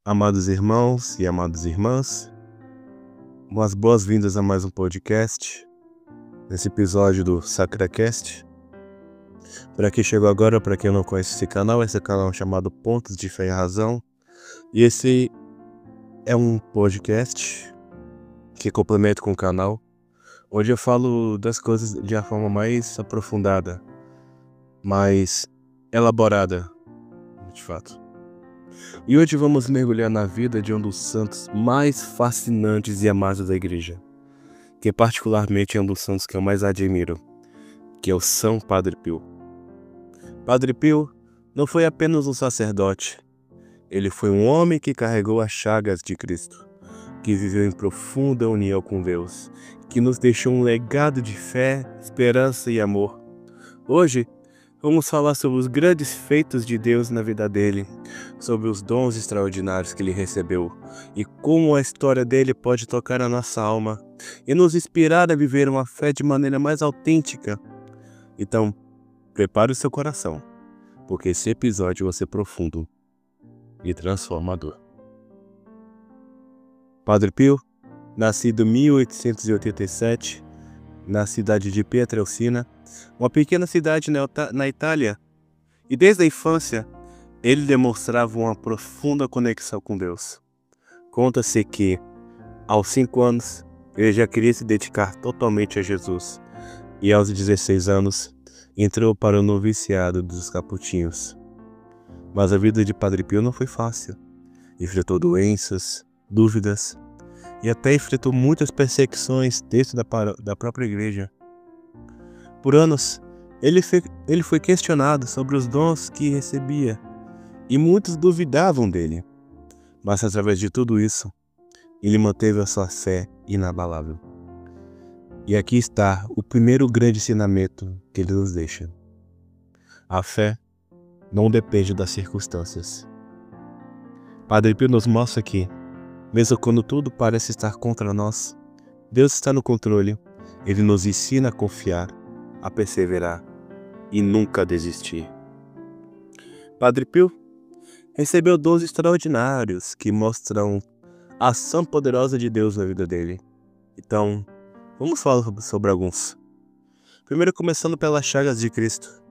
Amados irmãos e amadas irmãs, umas boas-vindas a mais um podcast, nesse episódio do SacraCast. Para quem chegou agora, para quem não conhece esse canal é chamado Pontos de Fé e Razão, e esse é um podcast que complementa com o canal, onde eu falo das coisas de uma forma mais aprofundada, mais elaborada, de fato. E hoje vamos mergulhar na vida de um dos santos mais fascinantes e amados da igreja, que particularmente é um dos santos que eu mais admiro, que é o São Padre Pio. Padre Pio não foi apenas um sacerdote, ele foi um homem que carregou as chagas de Cristo, que viveu em profunda união com Deus, que nos deixou um legado de fé, esperança e amor. Hoje, vamos falar sobre os grandes feitos de Deus na vida dele, sobre os dons extraordinários que ele recebeu e como a história dele pode tocar a nossa alma e nos inspirar a viver uma fé de maneira mais autêntica. Então, prepare o seu coração, porque esse episódio vai ser profundo e transformador. Padre Pio, nascido em 1887, na cidade de Pietrelcina, uma pequena cidade na Itália, e desde a infância ele demonstrava uma profunda conexão com Deus. Conta-se que, aos 5 anos, ele já queria se dedicar totalmente a Jesus, e aos 16 anos entrou para o noviciado dos Capuchinhos. Mas a vida de Padre Pio não foi fácil. Enfrentou doenças, dúvidas, e até enfrentou muitas perseguições dentro da própria igreja. Por anos, ele foi questionado sobre os dons que recebia, e muitos duvidavam dele. Mas através de tudo isso, ele manteve a sua fé inabalável. E aqui está o primeiro grande ensinamento que ele nos deixa. A fé não depende das circunstâncias. Padre Pio nos mostra que, mesmo quando tudo parece estar contra nós, Deus está no controle. Ele nos ensina a confiar, a perseverar e nunca desistir. Padre Pio recebeu dons extraordinários que mostram a ação poderosa de Deus na vida dele. Então, vamos falar sobre alguns. Primeiro, começando pelas chagas de Cristo.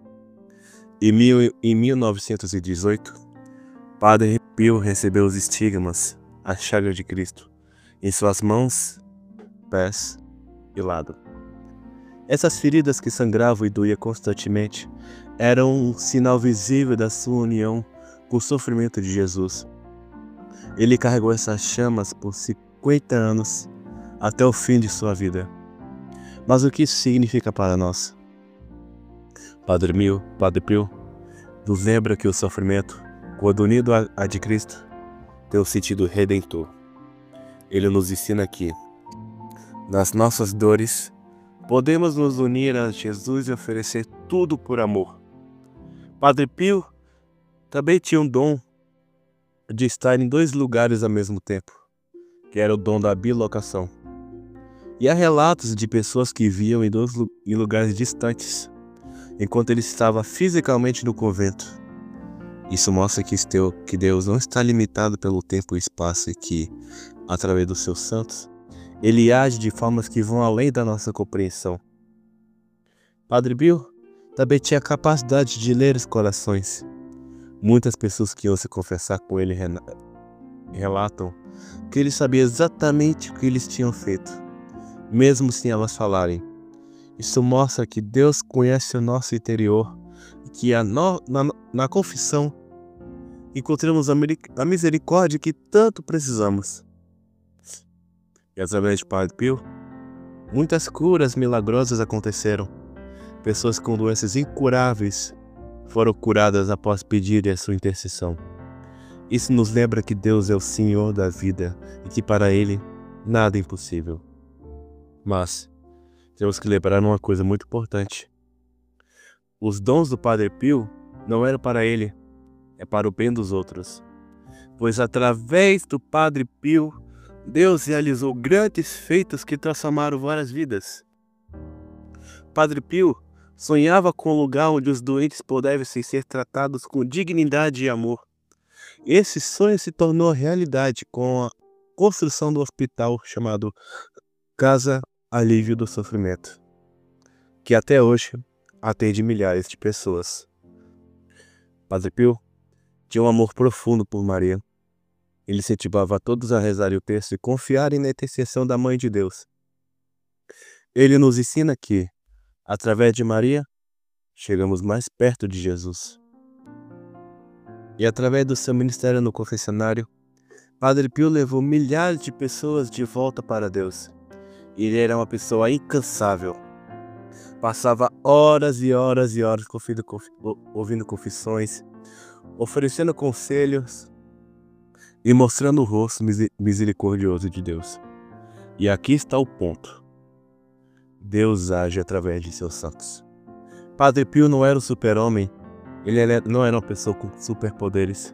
Em 1918, Padre Pio recebeu os estigmas, as chagas de Cristo, em suas mãos, pés e lado. Essas feridas que sangravam e doíam constantemente eram um sinal visível da sua união com o sofrimento de Jesus. Ele carregou essas chamas por 50 anos até o fim de sua vida. Mas o que isso significa para nós? Padre Pio nos lembra que o sofrimento, quando unido a de Cristo, tem um sentido redentor. Ele nos ensina que, nas nossas dores, podemos nos unir a Jesus e oferecer tudo por amor. Padre Pio também tinha um dom de estar em 2 lugares ao mesmo tempo, que era o dom da bilocação. E há relatos de pessoas que viviam em lugares distantes, enquanto ele estava fisicamente no convento. Isso mostra que Deus não está limitado pelo tempo e espaço e que, através dos seus santos, ele age de formas que vão além da nossa compreensão. Padre Pio também tinha a capacidade de ler os corações. Muitas pessoas que iam se confessar com ele relatam que ele sabia exatamente o que eles tinham feito, mesmo sem elas falarem. Isso mostra que Deus conhece o nosso interior e que na confissão encontramos a misericórdia que tanto precisamos. E através de Padre Pio, muitas curas milagrosas aconteceram. Pessoas com doenças incuráveis foram curadas após pedirem a sua intercessão. Isso nos lembra que Deus é o Senhor da vida e que para Ele nada é impossível. Mas temos que lembrar uma coisa muito importante. Os dons do Padre Pio não eram para ele, é para o bem dos outros. Pois através do Padre Pio, Deus realizou grandes feitos que transformaram várias vidas. Padre Pio sonhava com um lugar onde os doentes pudessem ser tratados com dignidade e amor. Esse sonho se tornou realidade com a construção do hospital chamado Casa Alívio do Sofrimento, que até hoje atende milhares de pessoas. Padre Pio tinha um amor profundo por Maria. Ele incentivava a todos a rezarem o texto e confiarem na intercessão da Mãe de Deus. Ele nos ensina que, através de Maria, chegamos mais perto de Jesus. E através do seu ministério no confessionário, Padre Pio levou milhares de pessoas de volta para Deus. Ele era uma pessoa incansável. Passava horas e horas e horas ouvindo confissões, oferecendo conselhos e mostrando o rosto misericordioso de Deus. E aqui está o ponto. Deus age através de seus santos. Padre Pio não era um super-homem. Ele não era uma pessoa com superpoderes.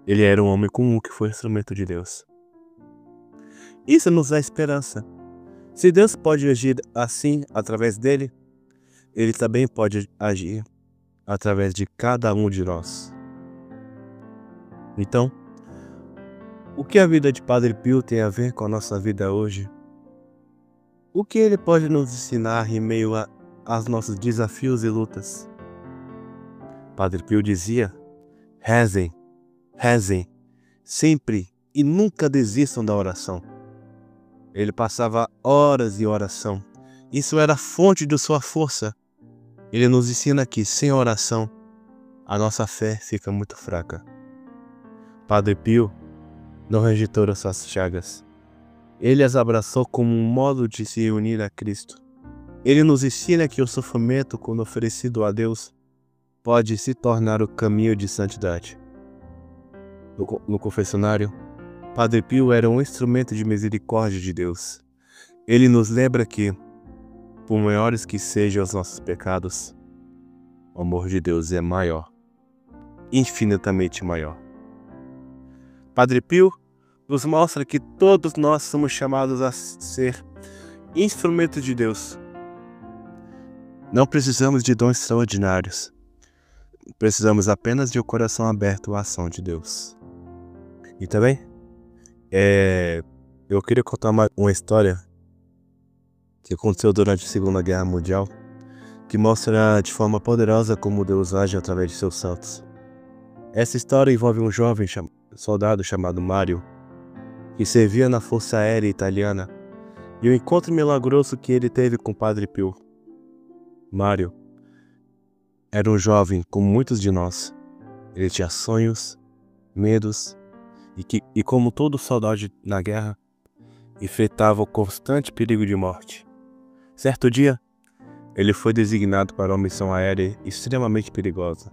Ele era um homem comum que foi instrumento de Deus. Isso nos dá esperança. Se Deus pode agir assim através dele, ele também pode agir através de cada um de nós. Então, o que a vida de Padre Pio tem a ver com a nossa vida hoje? O que ele pode nos ensinar em meio aos nossos desafios e lutas? Padre Pio dizia: rezem, rezem, sempre e nunca desistam da oração. Ele passava horas em oração. Isso era a fonte de sua força. Ele nos ensina que, sem oração, a nossa fé fica muito fraca. Padre Pio não rejeitou as suas chagas. Ele as abraçou como um modo de se unir a Cristo. Ele nos ensina que o sofrimento, quando oferecido a Deus, pode se tornar o caminho de santidade. No confessionário, Padre Pio era um instrumento de misericórdia de Deus. Ele nos lembra que, por maiores que sejam os nossos pecados, o amor de Deus é maior, infinitamente maior. Padre Pio nos mostra que todos nós somos chamados a ser instrumentos de Deus. Não precisamos de dons extraordinários. Precisamos apenas de um coração aberto à ação de Deus. E também, eu queria contar uma história que aconteceu durante a Segunda Guerra Mundial, que mostra de forma poderosa como Deus age através de seus santos. Essa história envolve um jovem soldado chamado Mário, que servia na Força Aérea Italiana, e o encontro milagroso que ele teve com Padre Pio. Mário era um jovem como muitos de nós. Ele tinha sonhos, medos, e como todo soldado na guerra, enfrentava o constante perigo de morte. Certo dia, ele foi designado para uma missão aérea extremamente perigosa.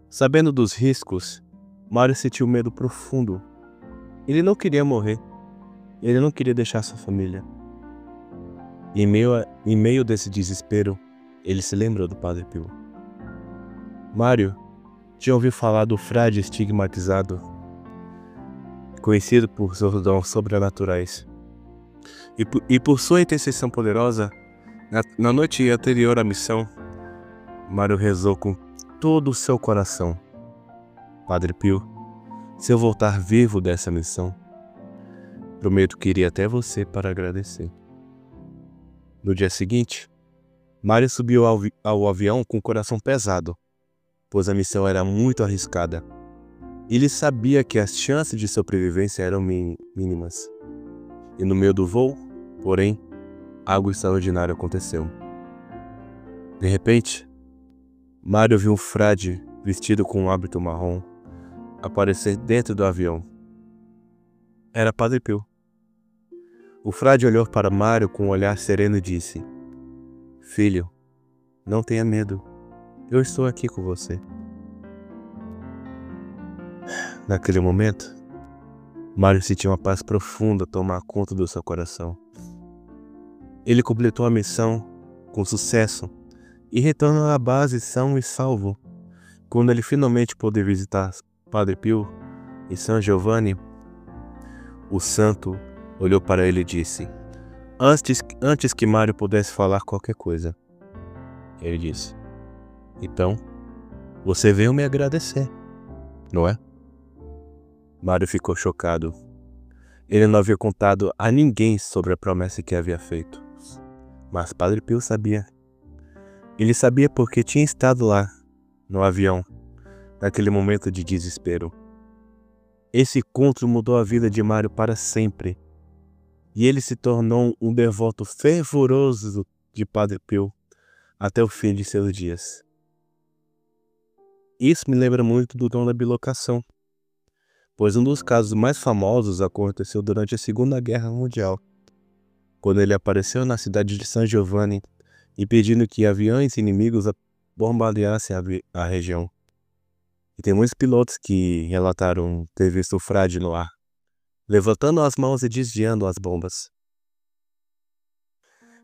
Sabendo dos riscos, Mário sentiu um medo profundo. Ele não queria morrer. Ele não queria deixar sua família. Em meio desse desespero, ele se lembrou do Padre Pio. Mário tinha ouvido falar do frade estigmatizado, conhecido por seus dons sobrenaturais. E por sua intercessão poderosa, na noite anterior à missão, Mário rezou com todo o seu coração: Padre Pio, se eu voltar vivo dessa missão, prometo que irei até você para agradecer. No dia seguinte, Mário subiu ao avião com o coração pesado, pois a missão era muito arriscada. Ele sabia que as chances de sobrevivência eram mínimas. E no meio do voo, porém, algo extraordinário aconteceu. De repente, Mário viu um frade vestido com um hábito marrom aparecer dentro do avião. Era Padre Pio. O frade olhou para Mário com um olhar sereno e disse: Filho, não tenha medo. Eu estou aqui com você. Naquele momento, Mário sentiu uma paz profunda tomar conta do seu coração. Ele completou a missão com sucesso e retornou à base são e salvo. Quando ele finalmente pôde visitar Padre Pio e São Giovanni, o santo olhou para ele e disse, antes que Mário pudesse falar qualquer coisa, ele disse: Então, você veio me agradecer, não é? Mário ficou chocado. Ele não havia contado a ninguém sobre a promessa que havia feito. Mas Padre Pio sabia. Ele sabia porque tinha estado lá, no avião, naquele momento de desespero. Esse encontro mudou a vida de Mário para sempre. E ele se tornou um devoto fervoroso de Padre Pio até o fim de seus dias. Isso me lembra muito do dom da bilocação, pois um dos casos mais famosos aconteceu durante a Segunda Guerra Mundial, quando ele apareceu na cidade de San Giovanni, impedindo que aviões inimigos bombardeassem a região. E tem muitos pilotos que relataram ter visto o frade no ar, levantando as mãos e desviando as bombas.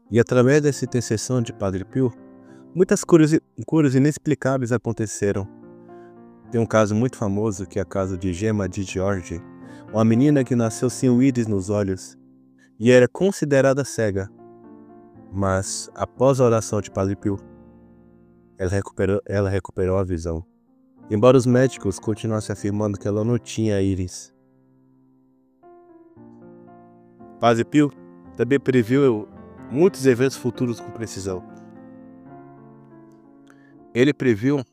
E através dessa intercessão de Padre Pio, muitas curas inexplicáveis aconteceram. Tem um caso muito famoso que é o caso de Gemma de George, uma menina que nasceu sem o íris nos olhos e era considerada cega. Mas, após a oração de Padre Pio, ela recuperou a visão. Embora os médicos continuassem afirmando que ela não tinha íris. Padre Pio também previu muitos eventos futuros com precisão. Ele previu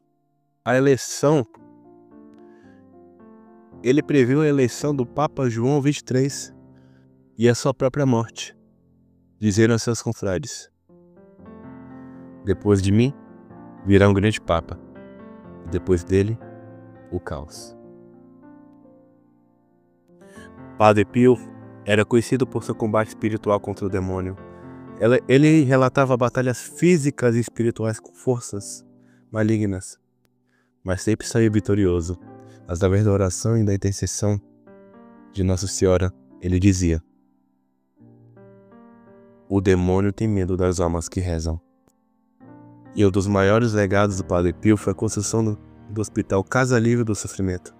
a eleição do Papa João XXIII e a sua própria morte. Dizeram a seus confrades: depois de mim virá um grande Papa, e depois dele, o caos. Padre Pio era conhecido por seu combate espiritual contra o demônio. Ele relatava batalhas físicas e espirituais com forças malignas, mas sempre saía vitorioso. Através da oração e da intercessão de Nossa Senhora, ele dizia: o demônio tem medo das almas que rezam. E um dos maiores legados do Padre Pio foi a construção do Hospital Casa Livre do Sofrimento,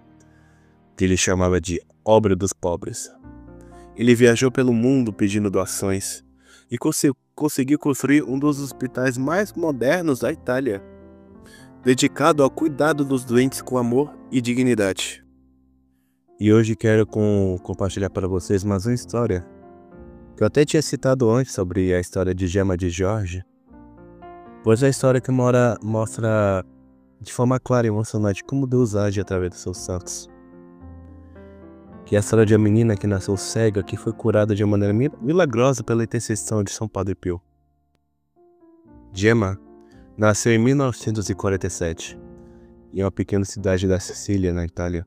que ele chamava de Obra dos Pobres. Ele viajou pelo mundo pedindo doações e conseguiu construir um dos hospitais mais modernos da Itália, dedicado ao cuidado dos doentes com amor e dignidade. E hoje quero compartilhar para vocês mais uma história que eu até tinha citado antes sobre a história de Gemma de George, pois é a história que mostra de forma clara e emocionante como Deus age através dos seus santos. Que é a história de uma menina que nasceu cega, que foi curada de uma maneira milagrosa pela intercessão de São Padre Pio. Gemma nasceu em 1947, em uma pequena cidade da Sicília, na Itália.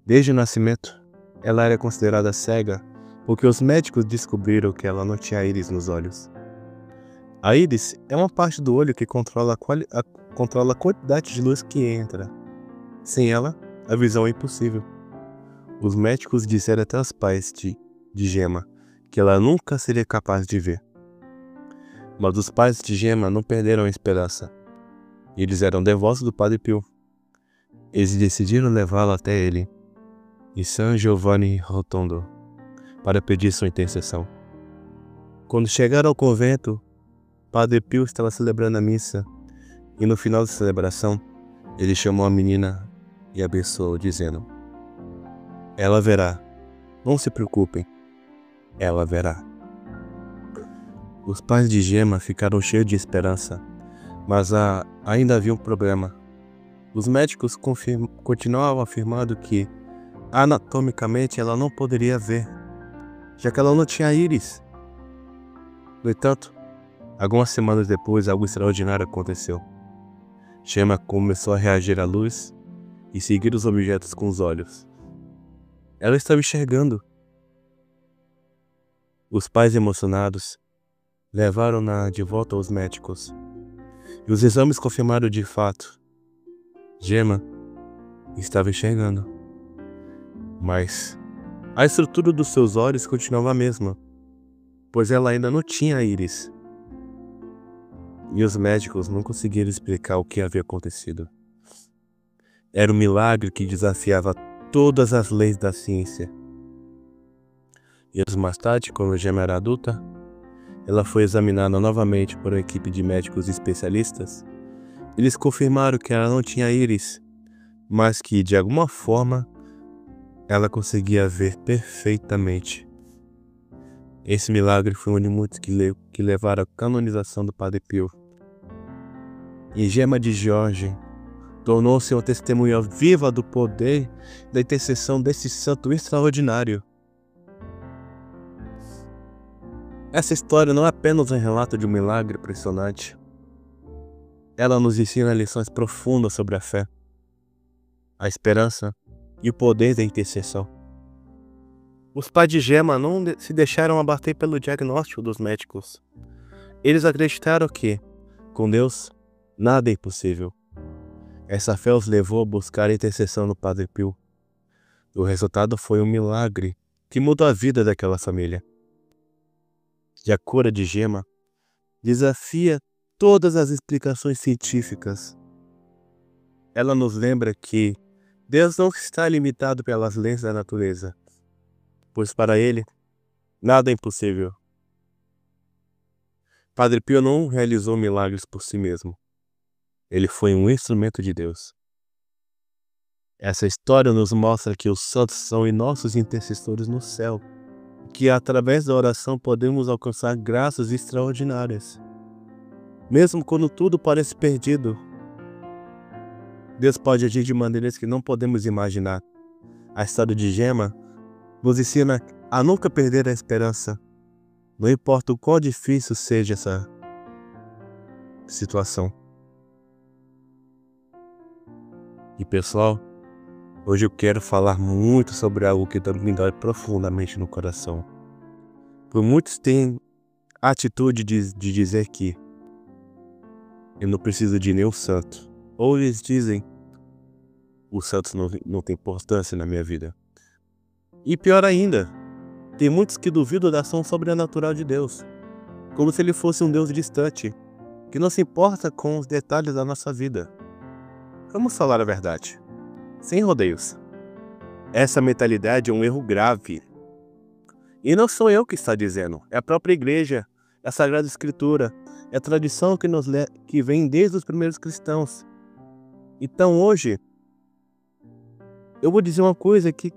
Desde o nascimento, ela era considerada cega porque os médicos descobriram que ela não tinha íris nos olhos. A íris é uma parte do olho que controla a quantidade de luz que entra. Sem ela, a visão é impossível. Os médicos disseram até aos pais de Gemma que ela nunca seria capaz de ver. Mas os pais de Gemma não perderam a esperança. Eles eram devotos do Padre Pio. Eles decidiram levá-la até ele, em San Giovanni Rotondo, para pedir sua intercessão. Quando chegaram ao convento, Padre Pio estava celebrando a missa, e no final da celebração, ele chamou a menina e abençoou, dizendo: ela verá, não se preocupem, ela verá. Os pais de Gemma ficaram cheios de esperança, mas ainda havia um problema. Os médicos continuavam afirmando que, anatomicamente, ela não poderia ver, já que ela não tinha íris. No entanto, algumas semanas depois, algo extraordinário aconteceu. Gemma começou a reagir à luz e seguir os objetos com os olhos. Ela estava enxergando. Os pais, emocionados, levaram-na de volta aos médicos. E os exames confirmaram de fato. Gemma estava enxergando. Mas a estrutura dos seus olhos continuava a mesma, pois ela ainda não tinha íris. E os médicos não conseguiram explicar o que havia acontecido. Era um milagre que desafiava todas as leis da ciência. E anos mais tarde, quando Gemma era adulta, ela foi examinada novamente por uma equipe de médicos especialistas. Eles confirmaram que ela não tinha íris, mas que, de alguma forma, ela conseguia ver perfeitamente. Esse milagre foi um dos muitos que levaram à canonização do Padre Pio. E Gema de George tornou-se uma testemunha viva do poder da intercessão desse santo extraordinário. Essa história não é apenas um relato de um milagre impressionante. Ela nos ensina lições profundas sobre a fé, a esperança e o poder da intercessão. Os pais de Gema não se deixaram abater pelo diagnóstico dos médicos. Eles acreditaram que, com Deus, nada é impossível. Essa fé os levou a buscar a intercessão do Padre Pio. O resultado foi um milagre que mudou a vida daquela família. E a cura de Gema desafia todas as explicações científicas. Ela nos lembra que Deus não está limitado pelas leis da natureza, pois para Ele, nada é impossível. Padre Pio não realizou milagres por si mesmo. Ele foi um instrumento de Deus. Essa história nos mostra que os santos são nossos intercessores no céu, que através da oração podemos alcançar graças extraordinárias. Mesmo quando tudo parece perdido, Deus pode agir de maneiras que não podemos imaginar. A história de Gema nos ensina a nunca perder a esperança, não importa o quão difícil seja essa situação. E pessoal, hoje eu quero falar muito sobre algo que me dói profundamente no coração. Por muitos têm a atitude de dizer que eu não preciso de nenhum santo. Ou eles dizem, os santos não têm importância na minha vida. E pior ainda, tem muitos que duvidam da ação sobrenatural de Deus, como se ele fosse um Deus distante, que não se importa com os detalhes da nossa vida. Vamos falar a verdade, sem rodeios. Essa mentalidade é um erro grave. E não sou eu que está dizendo, é a própria igreja, é a Sagrada Escritura, é a tradição que vem desde os primeiros cristãos. Então hoje, eu vou dizer uma coisa que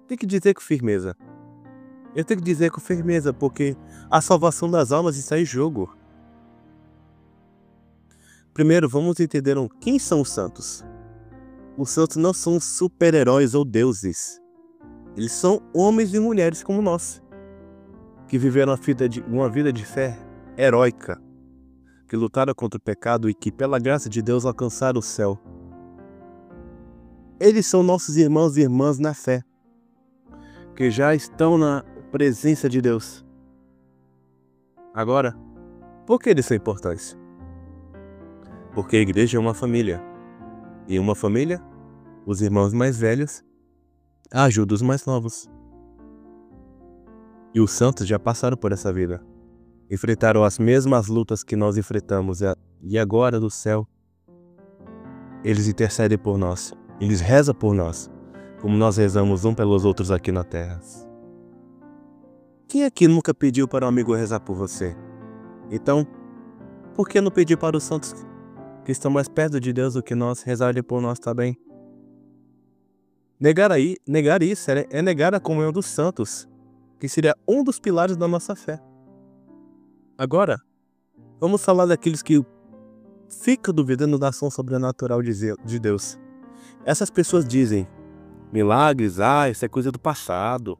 tem que dizer com firmeza. Eu tenho que dizer com firmeza, porque a salvação das almas está em jogo. Primeiro, vamos entender quem são os santos. Os santos não são super-heróis ou deuses. Eles são homens e mulheres como nós, que viveram uma vida de fé heróica, que lutaram contra o pecado e que, pela graça de Deus, alcançaram o céu. Eles são nossos irmãos e irmãs na fé, que já estão na presença de Deus. Agora, por que eles são importantes? Porque a igreja é uma família. E em uma família, os irmãos mais velhos ajudam os mais novos. E os santos já passaram por essa vida. Enfrentaram as mesmas lutas que nós enfrentamos. E agora, do céu, eles intercedem por nós. Eles rezam por nós, como nós rezamos um pelos outros aqui na terra. Quem aqui nunca pediu para um amigo rezar por você? Então, por que não pedir para os santos que estão mais perto de Deus do que nós rezarem por nós também? Negar isso é negar a comunhão dos santos, que seria um dos pilares da nossa fé. Agora, vamos falar daqueles que ficam duvidando da ação sobrenatural de Deus. Essas pessoas dizem, milagres, isso é coisa do passado.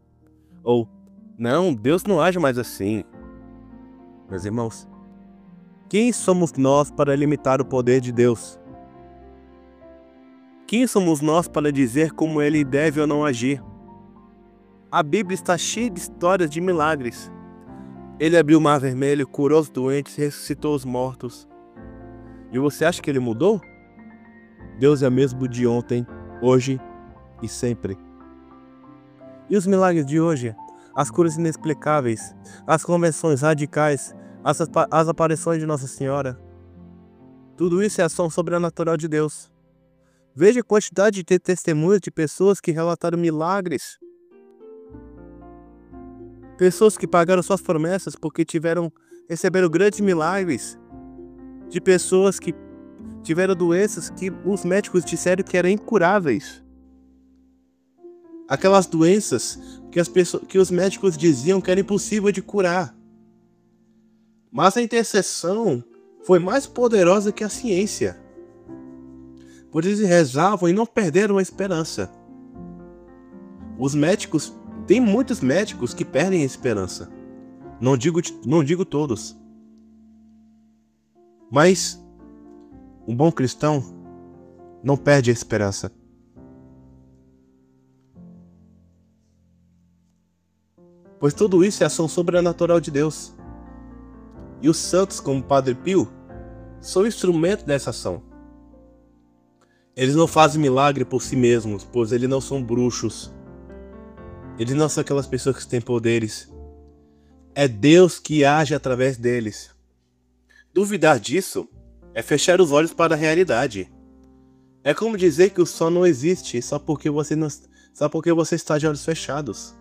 Ou, não, Deus não age mais assim. Meus irmãos, quem somos nós para limitar o poder de Deus? Quem somos nós para dizer como Ele deve ou não agir? A Bíblia está cheia de histórias de milagres. Ele abriu o mar vermelho, curou os doentes, ressuscitou os mortos. E você acha que Ele mudou? Deus é o mesmo de ontem, hoje e sempre. E os milagres de hoje? As curas inexplicáveis, as conversões radicais, as aparições de Nossa Senhora. Tudo isso é ação sobrenatural de Deus. Veja a quantidade de testemunhos de pessoas que relataram milagres. Pessoas que pagaram suas promessas porque receberam grandes milagres. De pessoas que tiveram doenças que os médicos disseram que eram incuráveis. aquelas doenças que os médicos diziam que era impossível de curar. Mas a intercessão foi mais poderosa que a ciência, pois eles rezavam e não perderam a esperança. Tem muitos médicos que perdem a esperança. Não digo todos. Mas um bom cristão não perde a esperança. Pois tudo isso é ação sobrenatural de Deus. E os santos, como Padre Pio, são instrumento dessa ação. Eles não fazem milagre por si mesmos, pois eles não são bruxos. Eles não são aquelas pessoas que têm poderes. É Deus que age através deles. Duvidar disso é fechar os olhos para a realidade. É como dizer que o sol não existe só porque você está de olhos fechados.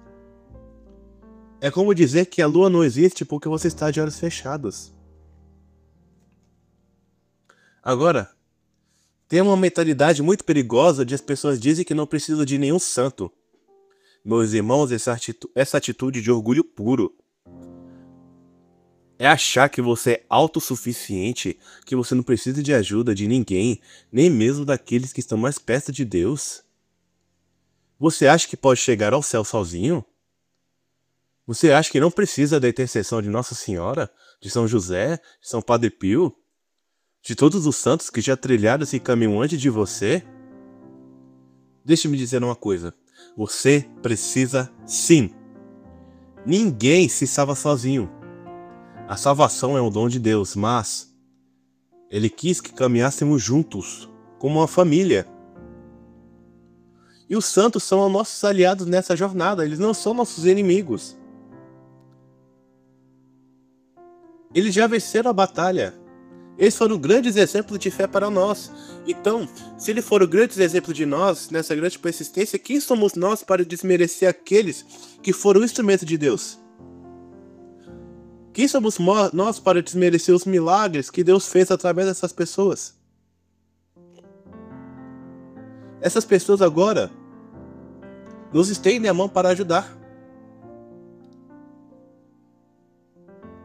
É como dizer que a lua não existe porque você está de olhos fechados. Agora, tem uma mentalidade muito perigosa de as pessoas dizem que não precisam de nenhum santo. Meus irmãos, essa atitude de orgulho puro é achar que você é autossuficiente, que você não precisa de ajuda de ninguém, nem mesmo daqueles que estão mais perto de Deus. Você acha que pode chegar ao céu sozinho? Você acha que não precisa da intercessão de Nossa Senhora, de São José, de São Padre Pio, de todos os santos que já trilharam esse caminho antes de você? Deixe-me dizer uma coisa. Você precisa sim. Ninguém se salva sozinho. A salvação é um dom de Deus, mas Ele quis que caminhássemos juntos, como uma família. E os santos são os nossos aliados nessa jornada, eles não são nossos inimigos. Eles já venceram a batalha. Eles foram grandes exemplos de fé para nós. Então, se eles foram grandes exemplos de nós, nessa grande persistência, quem somos nós para desmerecer aqueles que foram instrumento de Deus? Quem somos nós para desmerecer os milagres que Deus fez através dessas pessoas? Essas pessoas agora nos estendem a mão para ajudar.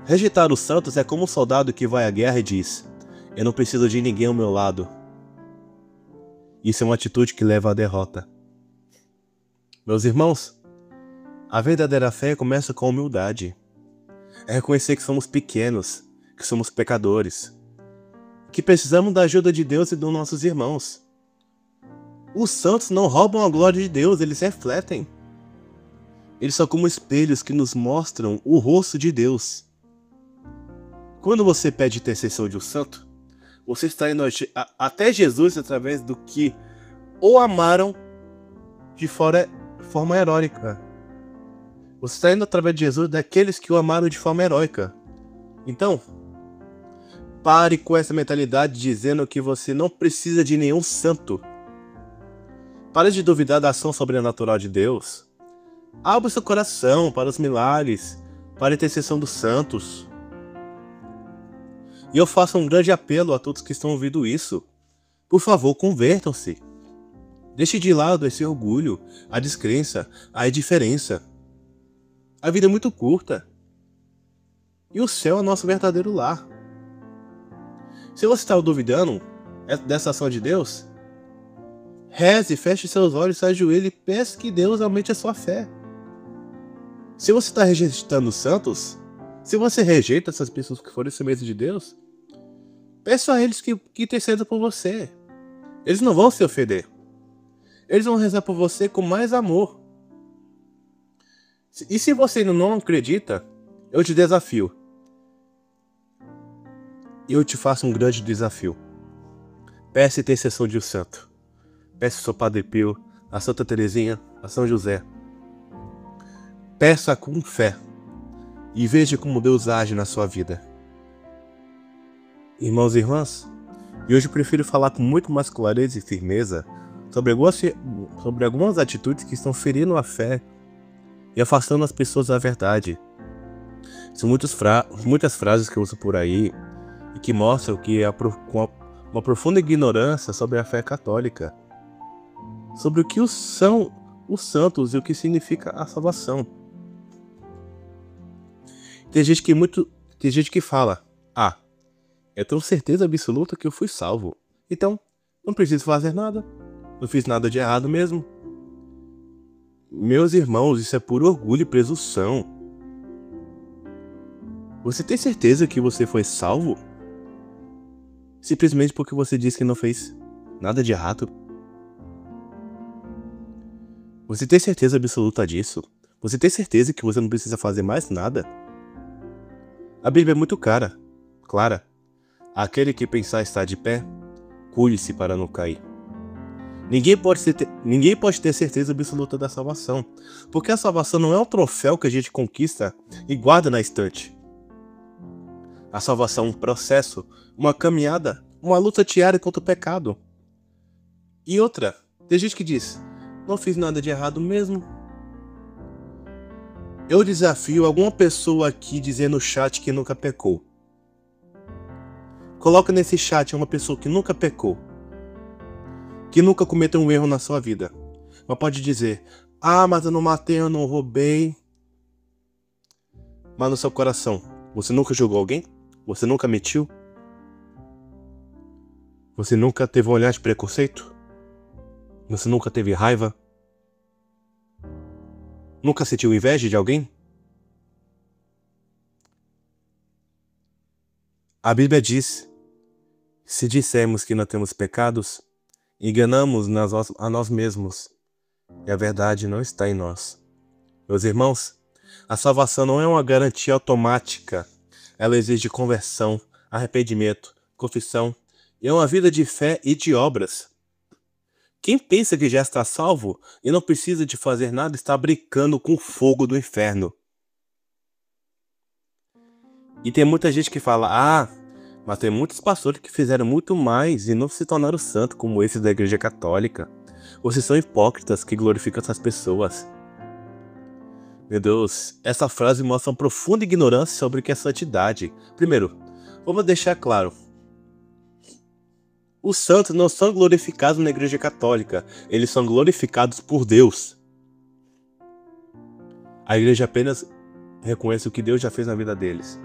Rejeitar os santos é como um soldado que vai à guerra e diz: eu não preciso de ninguém ao meu lado. Isso é uma atitude que leva à derrota. Meus irmãos, a verdadeira fé começa com a humildade. É reconhecer que somos pequenos, que somos pecadores, que precisamos da ajuda de Deus e dos nossos irmãos. Os santos não roubam a glória de Deus, eles refletem. Eles são como espelhos que nos mostram o rosto de Deus. Quando você pede intercessão de um santo, você está indo até Jesus através do que o amaram de forma heróica. Você está indo através de Jesus daqueles que o amaram de forma heróica. Então, pare com essa mentalidade dizendo que você não precisa de nenhum santo. Pare de duvidar da ação sobrenatural de Deus. Abra seu coração para os milagres, para a intercessão dos santos. E eu faço um grande apelo a todos que estão ouvindo isso. Por favor, convertam-se. Deixe de lado esse orgulho, a descrença, a indiferença. A vida é muito curta. E o céu é nosso verdadeiro lar. Se você está duvidando dessa ação de Deus, reze, feche seus olhos, se ajoelhe e peça que Deus aumente a sua fé. Se você está rejeitando os santos, se você rejeita essas pessoas que foram instrumentos de Deus, peça a eles que intercedam por você. Eles não vão se ofender. Eles vão rezar por você com mais amor. E se você ainda não acredita, eu te desafio. Eu te faço um grande desafio. Peça intercessão de um santo. Peça ao São Padre Pio, a Santa Teresinha, a São José. Peça com fé. E veja como Deus age na sua vida. Irmãos e irmãs, e hoje eu prefiro falar com muito mais clareza e firmeza sobre algumas atitudes que estão ferindo a fé e afastando as pessoas da verdade. São muitas frases que eu uso por aí e que mostram que com uma profunda ignorância sobre a fé católica, sobre o que são os santos e o que significa a salvação. Tem gente que fala: ah, eu tenho certeza absoluta que eu fui salvo, então não preciso fazer nada, não fiz nada de errado mesmo. Meus irmãos, isso é puro orgulho e presunção. Você tem certeza que você foi salvo? Simplesmente porque você disse que não fez nada de errado? Você tem certeza absoluta disso? Você tem certeza que você não precisa fazer mais nada? A Bíblia é muito clara. Aquele que pensar estar de pé, cuide-se para não cair. Ninguém pode ter certeza absoluta da salvação, porque a salvação não é um troféu que a gente conquista e guarda na estante. A salvação é um processo, uma caminhada, uma luta diária contra o pecado. E outra, tem gente que diz: não fiz nada de errado mesmo. Eu desafio alguma pessoa aqui dizer no chat que nunca pecou. Coloca nesse chat uma pessoa que nunca pecou, que nunca cometeu um erro na sua vida. Mas pode dizer: ah, mas eu não matei, eu não roubei. Mas no seu coração, você nunca julgou alguém? Você nunca mentiu? Você nunca teve um olhar de preconceito? Você nunca teve raiva? Nunca sentiu inveja de alguém? A Bíblia diz: se dissermos que não temos pecados, enganamos a nós mesmos, e a verdade não está em nós. Meus irmãos, a salvação não é uma garantia automática. Ela exige conversão, arrependimento, confissão e uma vida de fé e de obras. Quem pensa que já está salvo e não precisa de fazer nada está brincando com o fogo do inferno. E tem muita gente que fala: ah, mas tem muitos pastores que fizeram muito mais e não se tornaram santos como esses da Igreja Católica. Vocês são hipócritas que glorificam essas pessoas. Meu Deus, essa frase mostra uma profunda ignorância sobre o que é santidade. Primeiro, vamos deixar claro: os santos não são glorificados na Igreja Católica, eles são glorificados por Deus. A igreja apenas reconhece o que Deus já fez na vida deles.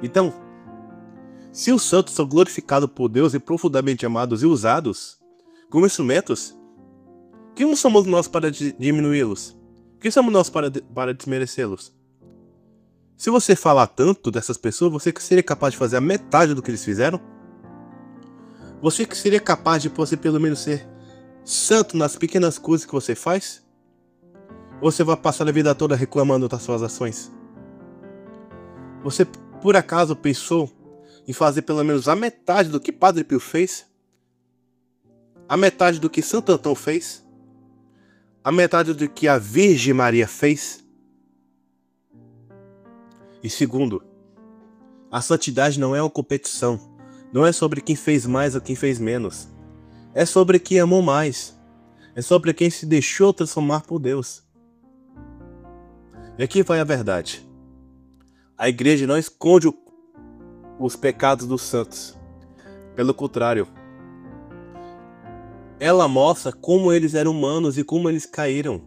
Então, se os santos são glorificados por Deus e profundamente amados e usados como instrumentos, quem somos nós para diminuí-los? Quem somos nós para desmerecê-los? Se você falar tanto dessas pessoas, você seria capaz de fazer a metade do que eles fizeram? Você que seria capaz de você pelo menos ser santo nas pequenas coisas que você faz? Ou você vai passar a vida toda reclamando das suas ações? Você por acaso pensou em fazer pelo menos a metade do que Padre Pio fez? A metade do que Santo Antão fez? A metade do que a Virgem Maria fez? E segundo, a santidade não é uma competição. Não é sobre quem fez mais ou quem fez menos. É sobre quem amou mais. É sobre quem se deixou transformar por Deus. E aqui vai a verdade. A igreja não esconde os pecados dos santos. Pelo contrário, ela mostra como eles eram humanos e como eles caíram.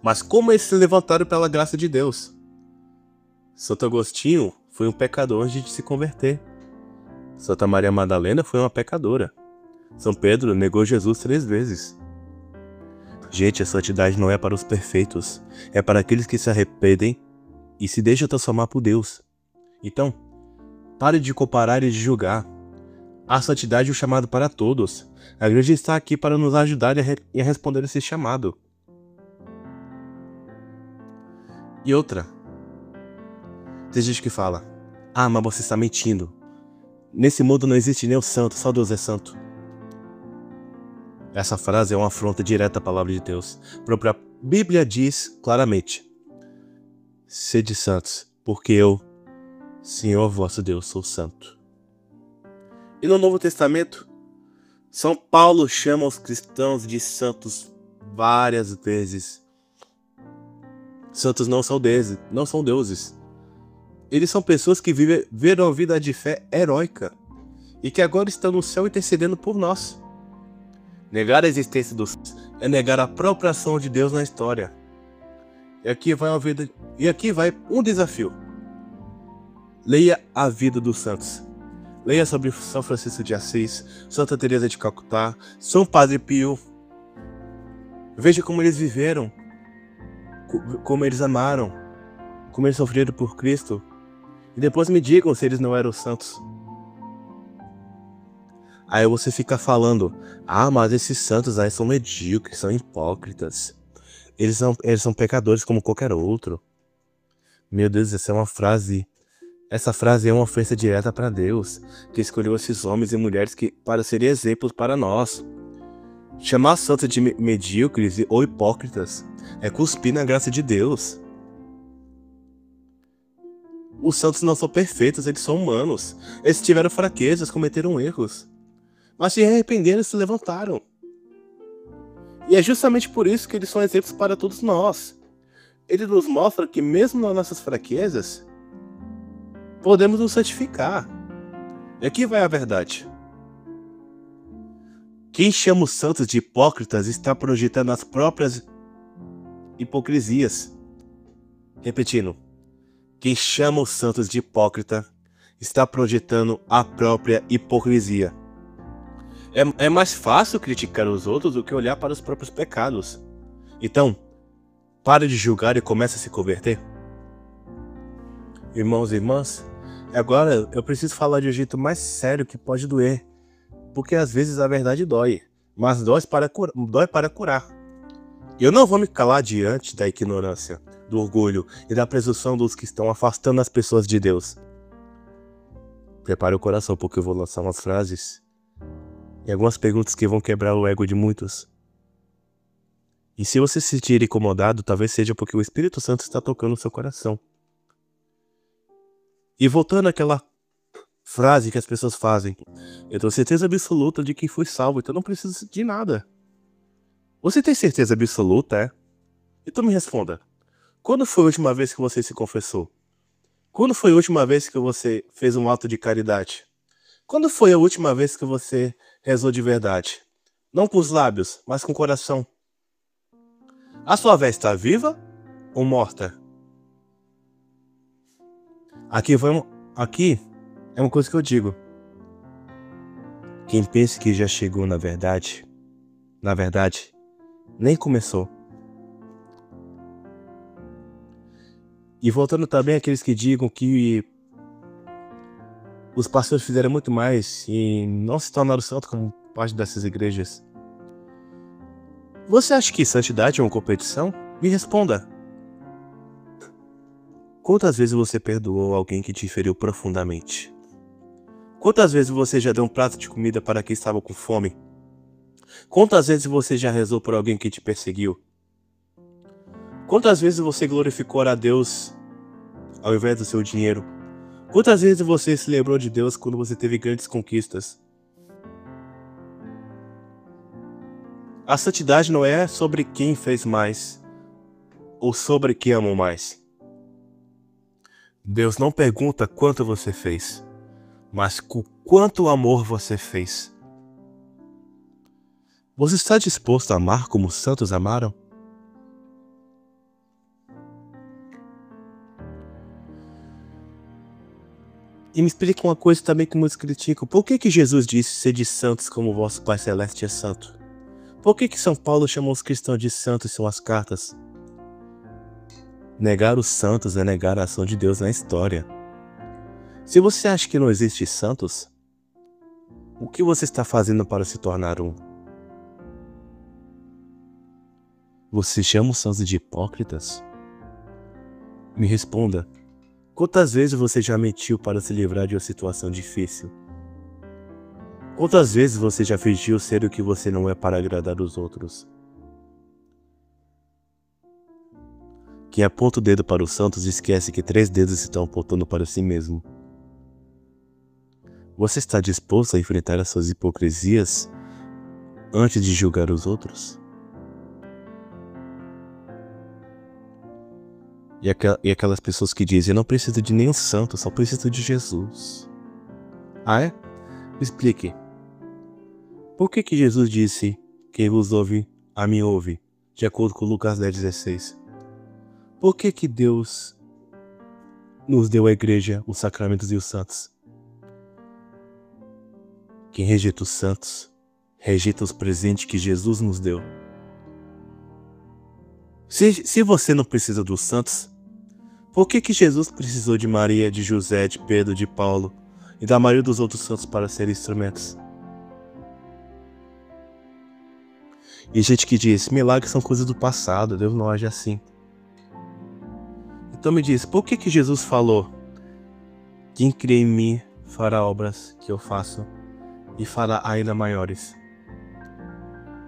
Mas como eles se levantaram pela graça de Deus. Santo Agostinho foi um pecador antes de se converter. Santa Maria Madalena foi uma pecadora. São Pedro negou Jesus 3 vezes. Gente, a santidade não é para os perfeitos. É para aqueles que se arrependem e se deixam transformar por Deus. Então, pare de comparar e de julgar. A santidade é o chamado para todos. A igreja está aqui para nos ajudar a responder esse chamado. E outra. Tem gente que fala: ah, mas você está mentindo. Nesse mundo não existe nenhum santo, só Deus é santo. Essa frase é uma afronta direta à palavra de Deus. A própria Bíblia diz claramente: sede santos, porque eu, Senhor vosso Deus, sou santo. E no Novo Testamento, São Paulo chama os cristãos de santos várias vezes. Santos não são deuses. Eles são pessoas que viveram uma vida de fé heróica e que agora estão no céu intercedendo por nós. Negar a existência dos santos é negar a própria ação de Deus na história. E aqui vai um desafio. Leia a vida dos santos. Leia sobre São Francisco de Assis, Santa Teresa de Calcutá, São Padre Pio. Veja como eles viveram, como eles amaram, como eles sofreram por Cristo. E depois me digam se eles não eram santos. Aí você fica falando, mas esses santos aí são medíocres, são hipócritas. Eles são pecadores como qualquer outro. Meu Deus, essa frase é uma ofensa direta para Deus, que escolheu esses homens e mulheres para serem exemplos para nós. Chamar santos de medíocres ou hipócritas é cuspir na graça de Deus. Os santos não são perfeitos, eles são humanos. Eles tiveram fraquezas, cometeram erros. Mas se arrependeram e se levantaram. E é justamente por isso que eles são exemplos para todos nós. Ele nos mostra que mesmo nas nossas fraquezas, podemos nos santificar. E aqui vai a verdade. Quem chama os santos de hipócritas está projetando as próprias hipocrisias. Repetindo. Quem chama os santos de hipócrita está projetando a própria hipocrisia. É mais fácil criticar os outros do que olhar para os próprios pecados. Então, pare de julgar e comece a se converter. Irmãos e irmãs, agora eu preciso falar de um jeito mais sério que pode doer. Porque às vezes a verdade dói, mas dói para curar. Eu não vou me calar diante da ignorância, do orgulho e da presunção dos que estão afastando as pessoas de Deus. Prepare o coração, porque eu vou lançar umas frases e algumas perguntas que vão quebrar o ego de muitos. E se você se sentir incomodado, talvez seja porque o Espírito Santo está tocando no seu coração. E voltando àquela frase que as pessoas fazem, eu tenho certeza absoluta de que fui salvo, então não preciso de nada. Você tem certeza absoluta, é? Então me responda. Quando foi a última vez que você se confessou? Quando foi a última vez que você fez um ato de caridade? Quando foi a última vez que você rezou de verdade? Não com os lábios, mas com o coração. A sua fé está viva ou morta? Aqui é uma coisa que eu digo. Quem pensa que já chegou na verdade, nem começou. E voltando também àqueles que digam que os pastores fizeram muito mais e não se tornaram santos como parte dessas igrejas. Você acha que santidade é uma competição? Me responda. Quantas vezes você perdoou alguém que te feriu profundamente? Quantas vezes você já deu um prato de comida para quem estava com fome? Quantas vezes você já rezou por alguém que te perseguiu? Quantas vezes você glorificou a Deus ao invés do seu dinheiro? Quantas vezes você se lembrou de Deus quando você teve grandes conquistas? A santidade não é sobre quem fez mais ou sobre quem amou mais. Deus não pergunta quanto você fez, mas com quanto amor você fez. Você está disposto a amar como os santos amaram? E me explica uma coisa também que muitos criticam. Por que Jesus disse sede santos como o vosso Pai Celeste é santo? Por que São Paulo chamou os cristãos de santos em suas cartas? Negar os santos é negar a ação de Deus na história. Se você acha que não existe santos, o que você está fazendo para se tornar um? Você chama os santos de hipócritas? Me responda. Quantas vezes você já mentiu para se livrar de uma situação difícil? Quantas vezes você já fingiu ser o que você não é para agradar os outros? Quem aponta o dedo para os santos esquece que 3 dedos estão apontando para si mesmo. Você está disposto a enfrentar as suas hipocrisias antes de julgar os outros? E aquelas pessoas que dizem, eu não preciso de nenhum santo, só preciso de Jesus. Ah, é? Me explique. Por que Jesus disse, quem vos ouve, a mim ouve, de acordo com Lucas 10,16. Por que Deus nos deu a igreja, os sacramentos e os santos? Quem rejeita os santos, rejeita os presentes que Jesus nos deu. Se você não precisa dos santos, por que Jesus precisou de Maria, de José, de Pedro, de Paulo e da maioria dos outros santos para serem instrumentos? E gente que diz, milagres são coisas do passado, Deus não age assim. Então me diz, por que Jesus falou, quem crê em mim fará obras que eu faço e fará ainda maiores?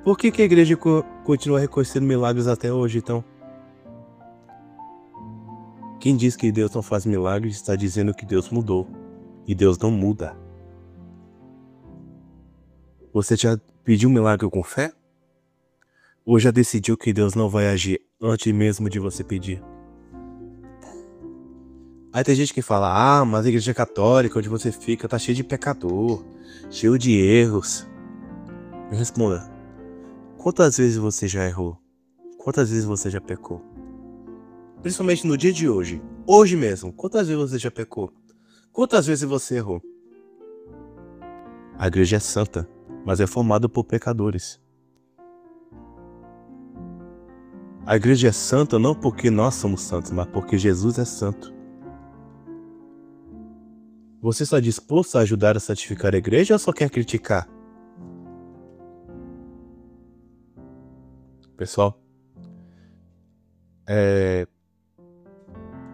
Por que a igreja continua reconhecendo milagres até hoje, então? Quem diz que Deus não faz milagres está dizendo que Deus mudou. E Deus não muda. Você já pediu um milagre com fé? Ou já decidiu que Deus não vai agir antes mesmo de você pedir? Aí tem gente que fala, mas a igreja católica onde você fica tá cheio de pecador, cheio de erros. Me responda, quantas vezes você já errou? Quantas vezes você já pecou? Principalmente no dia de hoje, hoje mesmo, quantas vezes você já pecou? Quantas vezes você errou? A igreja é santa, mas é formada por pecadores. A igreja é santa não porque nós somos santos, mas porque Jesus é santo. Você está disposto a ajudar a santificar a igreja ou só quer criticar? Pessoal,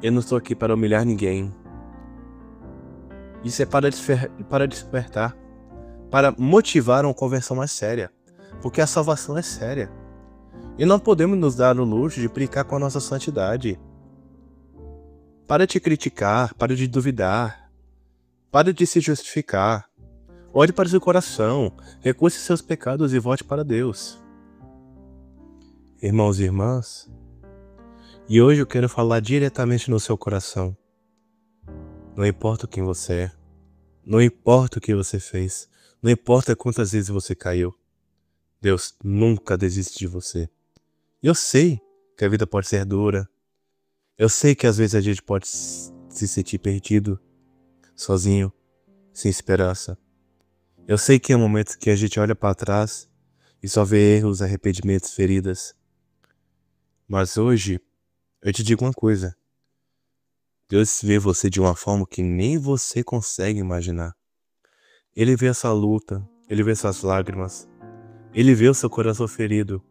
eu não estou aqui para humilhar ninguém. Isso é para despertar, para motivar uma conversão mais séria, porque a salvação é séria. E não podemos nos dar o luxo de brincar com a nossa santidade. Para de criticar, para de duvidar, para de se justificar. Olhe para o seu coração, reconheça seus pecados e volte para Deus. Irmãos e irmãs, e hoje eu quero falar diretamente no seu coração. Não importa quem você é, não importa o que você fez, não importa quantas vezes você caiu, Deus nunca desiste de você. Eu sei que a vida pode ser dura, eu sei que às vezes a gente pode se sentir perdido, sozinho, sem esperança. Eu sei que é um momento que a gente olha para trás e só vê erros, arrependimentos, feridas. Mas hoje, eu te digo uma coisa. Deus vê você de uma forma que nem você consegue imaginar. Ele vê essa luta, Ele vê suas lágrimas, Ele vê o seu coração ferido.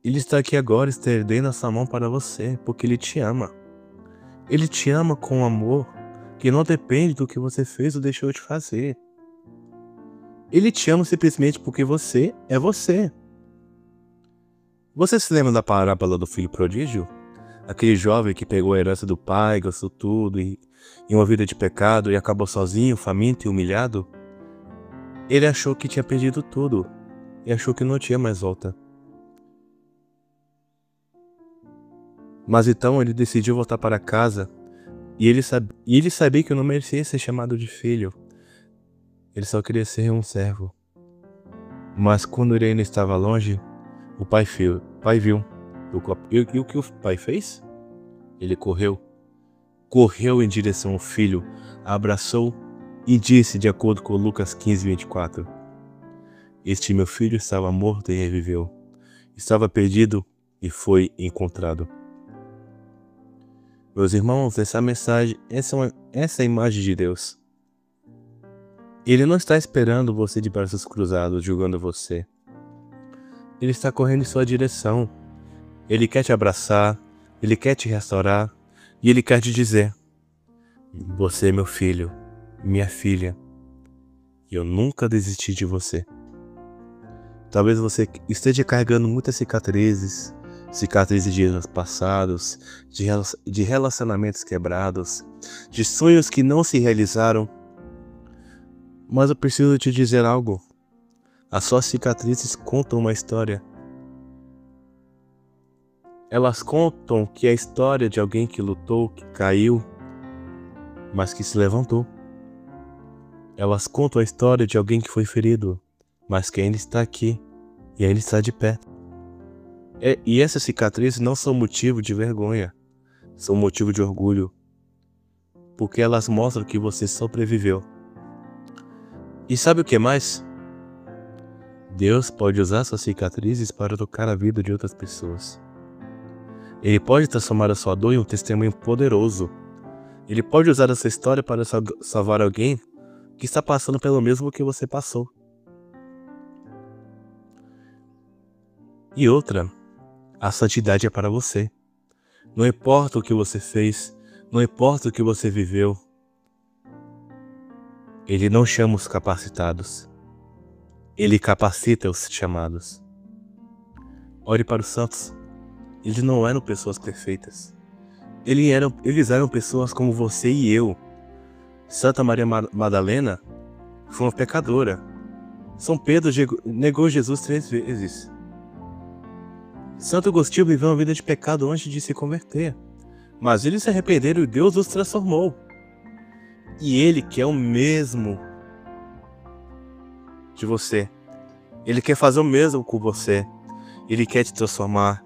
Ele está aqui agora estendendo essa mão para você, porque Ele te ama. Ele te ama com um amor que não depende do que você fez ou deixou de fazer. Ele te ama simplesmente porque você é você. Você se lembra da parábola do filho prodígio? Aquele jovem que pegou a herança do pai, gastou tudo em uma vida de pecado e acabou sozinho, faminto e humilhado? Ele achou que tinha perdido tudo e achou que não tinha mais volta. Mas então ele decidiu voltar para casa e ele sabia que não merecia ser chamado de filho. Ele só queria ser um servo. Mas quando ele ainda estava longe, o pai viu. E o que o pai fez? Ele correu em direção ao filho, abraçou e disse, de acordo com Lucas 15:24, este meu filho estava morto e reviveu, estava perdido e foi encontrado. Meus irmãos, essa mensagem, essa é a imagem de Deus. Ele não está esperando você de braços cruzados, julgando você. Ele está correndo em sua direção. Ele quer te abraçar, Ele quer te restaurar e Ele quer te dizer, você é meu filho, minha filha, e eu nunca desisti de você. Talvez você esteja carregando muitas cicatrizes de anos passados, de relacionamentos quebrados, de sonhos que não se realizaram. Mas eu preciso te dizer algo. As suas cicatrizes contam uma história. Elas contam que é a história de alguém que lutou, que caiu, mas que se levantou. Elas contam a história de alguém que foi ferido, mas que ainda está aqui. E ainda está de pé. E essas cicatrizes não são motivo de vergonha, são motivo de orgulho, porque elas mostram que você sobreviveu. E sabe o que mais? Deus pode usar suas cicatrizes para tocar a vida de outras pessoas. Ele pode transformar a sua dor em um testemunho poderoso. Ele pode usar essa história para salvar alguém que está passando pelo mesmo que você passou. E outra, a santidade é para você. Não importa o que você fez, não importa o que você viveu. Ele não chama os capacitados. Ele capacita os chamados. Olhe para os santos. Eles não eram pessoas perfeitas. Eles eram pessoas como você e eu. Santa Maria Madalena foi uma pecadora. São Pedro negou Jesus 3 vezes. Santo Agostinho viveu uma vida de pecado antes de se converter. Mas eles se arrependeram e Deus os transformou. E Ele quer o mesmo de você. Ele quer fazer o mesmo com você. Ele quer te transformar.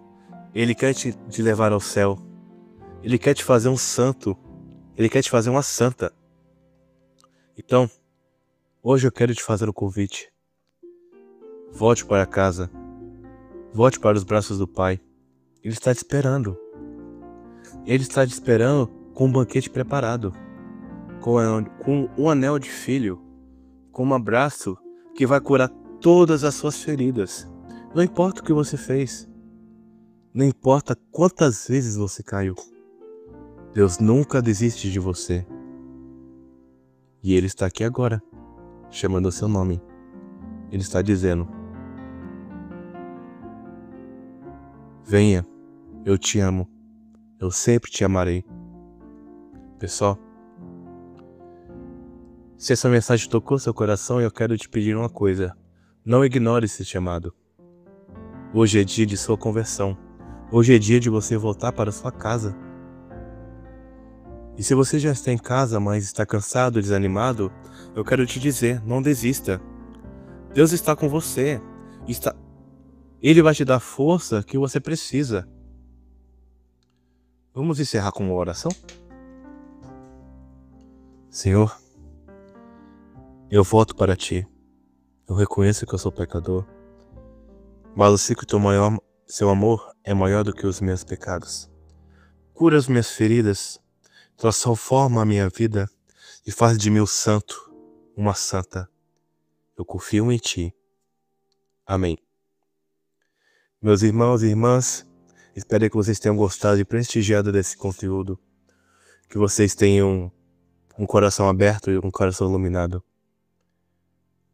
Ele quer te levar ao céu. Ele quer te fazer um santo. Ele quer te fazer uma santa. Então, hoje eu quero te fazer um convite. Volte para casa. Volte para os braços do Pai. Ele está te esperando. Ele está te esperando com um banquete preparado. Com um anel de filho. Com um abraço que vai curar todas as suas feridas. Não importa o que você fez. Não importa quantas vezes você caiu. Deus nunca desiste de você. E Ele está aqui agora, chamando o seu nome. Ele está dizendo: venha, eu te amo. Eu sempre te amarei. Pessoal, se essa mensagem tocou seu coração, eu quero te pedir uma coisa. Não ignore esse chamado. Hoje é dia de sua conversão. Hoje é dia de você voltar para sua casa. E se você já está em casa, mas está cansado, desanimado, eu quero te dizer, não desista. Deus está com você. Ele vai te dar a força que você precisa. Vamos encerrar com uma oração? Senhor, eu volto para Ti. Eu reconheço que eu sou pecador, mas eu sei que seu amor é maior do que os meus pecados. Cura as minhas feridas, transforma a minha vida e faz de mim um santo, uma santa. Eu confio em Ti. Amém. Meus irmãos e irmãs, espero que vocês tenham gostado e prestigiado desse conteúdo. Que vocês tenham um coração aberto e um coração iluminado.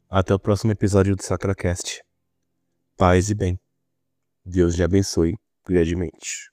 Até o próximo episódio do SacraCast. Paz e bem. Deus te abençoe grandemente.